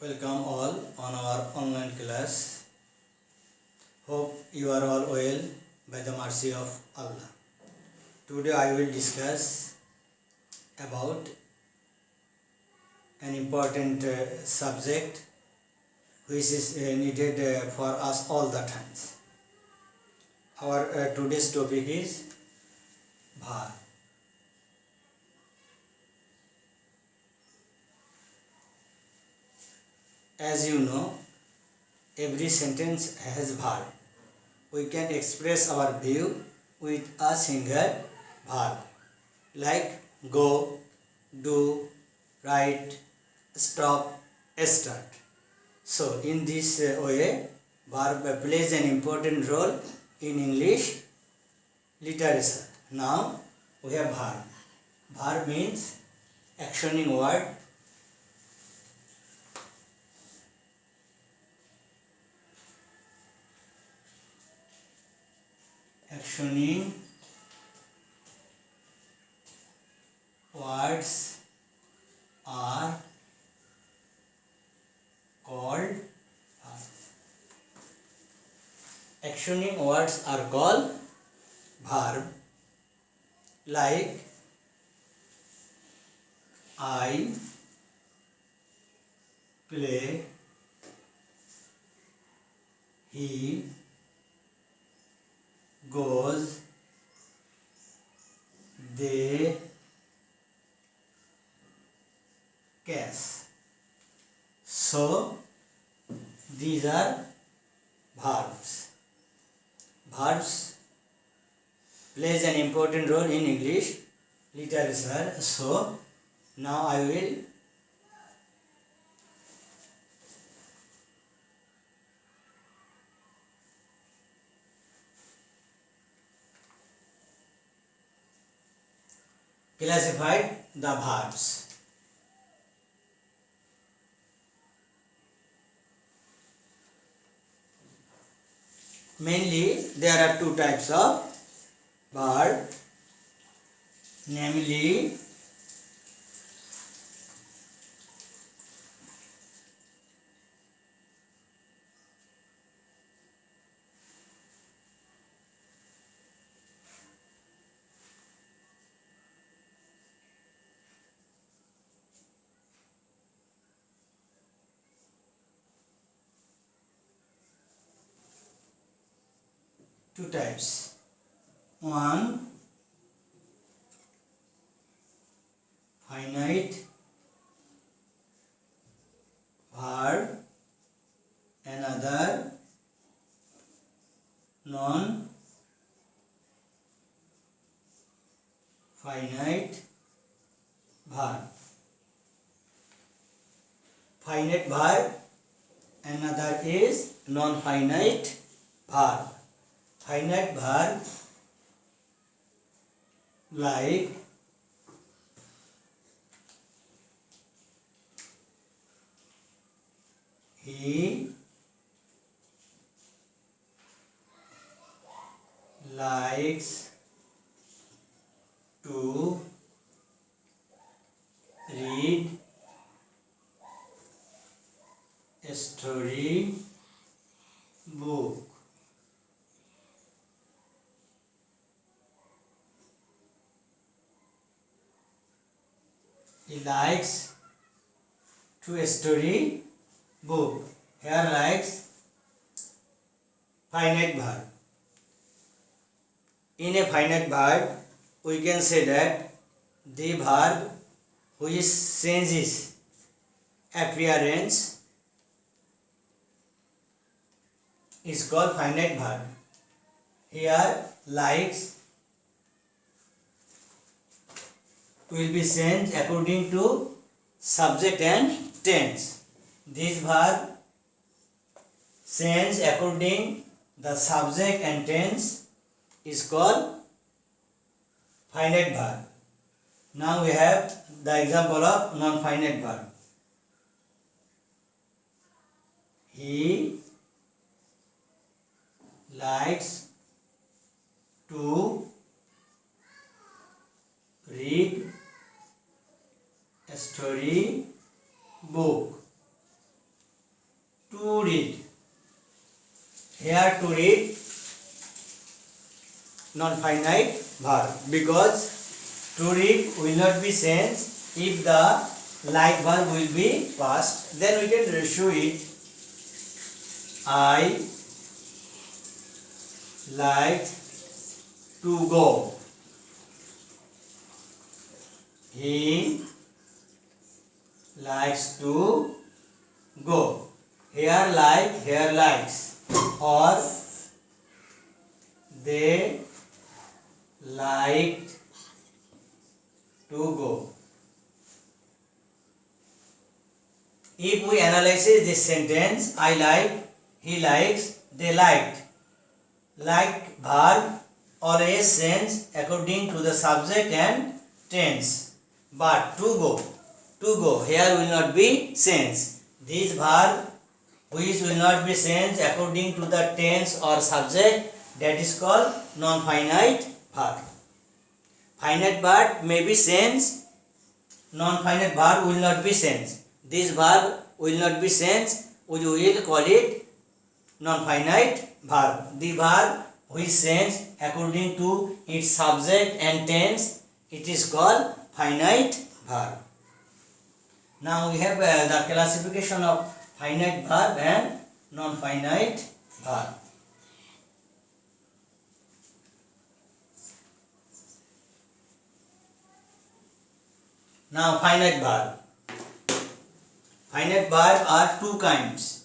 Welcome all on our online class. Hope you are all well by the mercy of Allah. Today I will discuss about an important subject which is needed for us all the times. Our today's topic is bhar. As you know, every sentence has verb. We can express our view with a single verb, like go, do, write, stop, start. So, in this way, verb plays an important role in English literature. Now, we have verb. Verb means actioning word. Actioning words are called verb. Actioning words are called verb, like I play, he goes, they cash. So these are verbs. Verbs plays an important role in English literature. So now I will classify the verbs. Mainly there are two types of verb, namely two types. One, finite verb, another non-finite verb. Finite verb, another is non-finite verb. Finite verb like he likes to read a story book. He likes to story book. Here likes finite verb. In a finite verb, we can say that the verb which changes appearance is called finite verb. Here likes will be changed according to subject and tense. This verb change according the subject and tense is called finite verb. Now we have the example of non-finite verb. He likes to read a story book. to read. Here to read non-finite verb, because to read will not be sense if the like verb will be past. Then we can show it. I like to go. He likes to go. Here like, here likes, or they liked to go. If we analyze this sentence, I like, he likes, they liked. Like verb always change according to the subject and tense. But to go here will not be changed. This verb which will not be changed according to the tense or subject, that is called non-finite verb. Finite verb may be changed, non-finite verb will not be changed. This verb will not be changed, we will call it non-finite verb. The verb which change according to its subject and tense, it is called finite verb. Now we have the classification of finite verb and non-finite verb. Now finite verb. Finite verb are two kinds.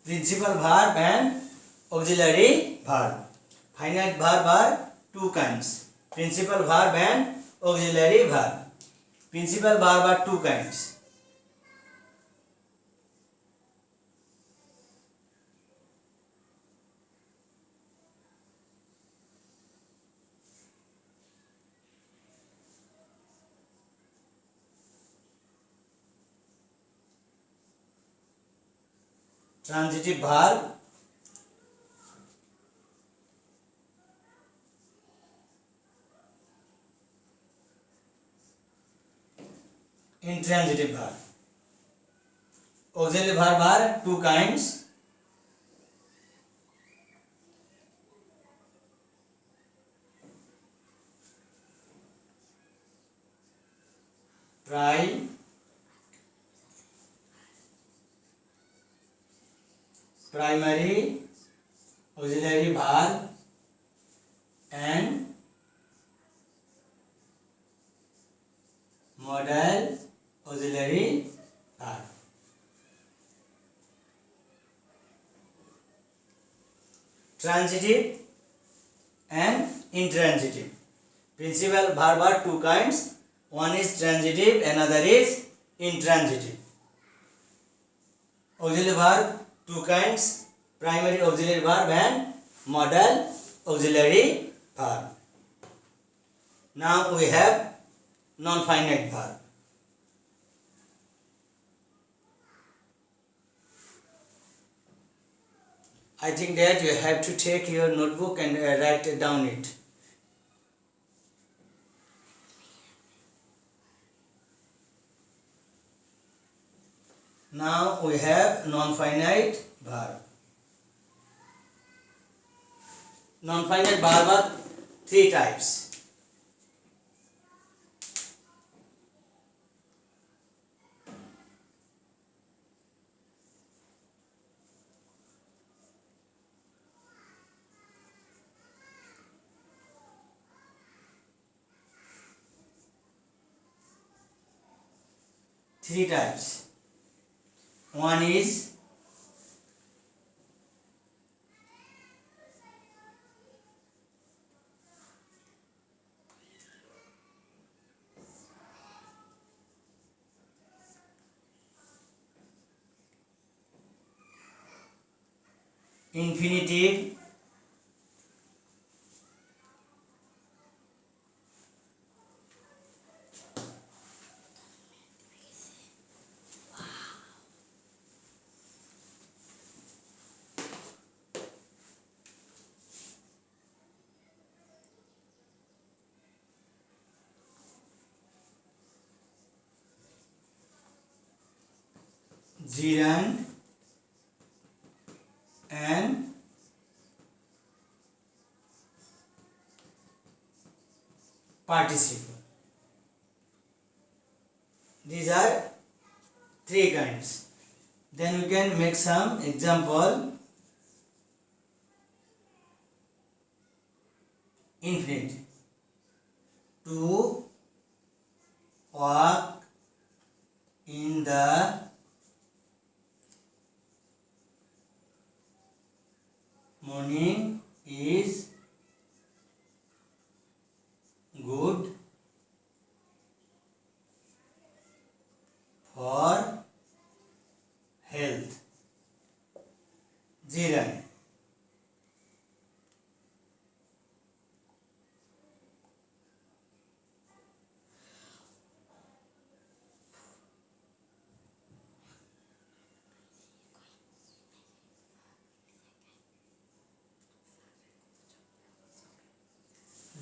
Principal verb and auxiliary verb. Finite verb are two kinds. Principal verb and auxiliary verb. Principal verb are two kinds. Transitive verb, intransitive verb. Auxiliary verb are two kinds. Primary auxiliary verb and modal auxiliary verb. Transitive and intransitive. Principal verb are two kinds. One is transitive, another is intransitive. Auxiliary verb two kinds, primary auxiliary verb and modal auxiliary verb. Now we have non-finite verb. I think that you have to take your notebook and write down it. Now we have non-finite verb. Non-finite verb are three types. Three types. One is infinitive, gerund and participle. These are three kinds. Then we can make some example. Infinitive. To walk in the morning is good for health. Gerund.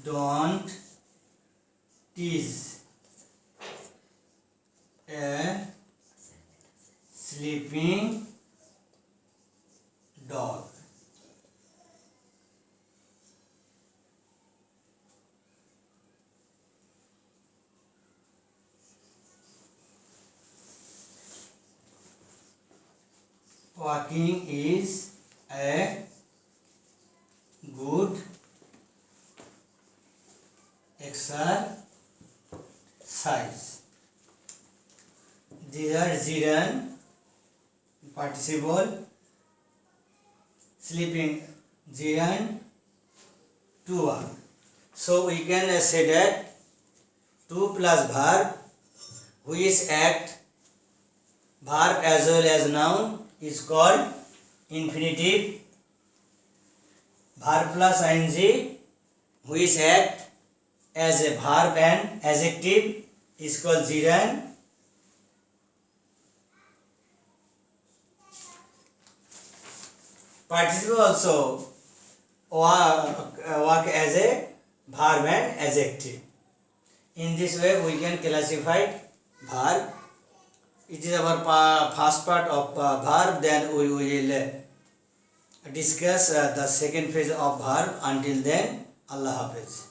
Don't tease a sleeping dog. Walking is a good exercise. These are gerund, participle, sleeping, gerund, to walk. So we can say that to plus verb, which act, verb as well as noun, is called infinitive. Verb plus ing, which act as a verb and adjective, is called gerund. Participle also work as a verb and adjective. In this way we can classify verb. It is our first part of verb. Then we will discuss the second phase of verb. Until then, Allah Hafiz.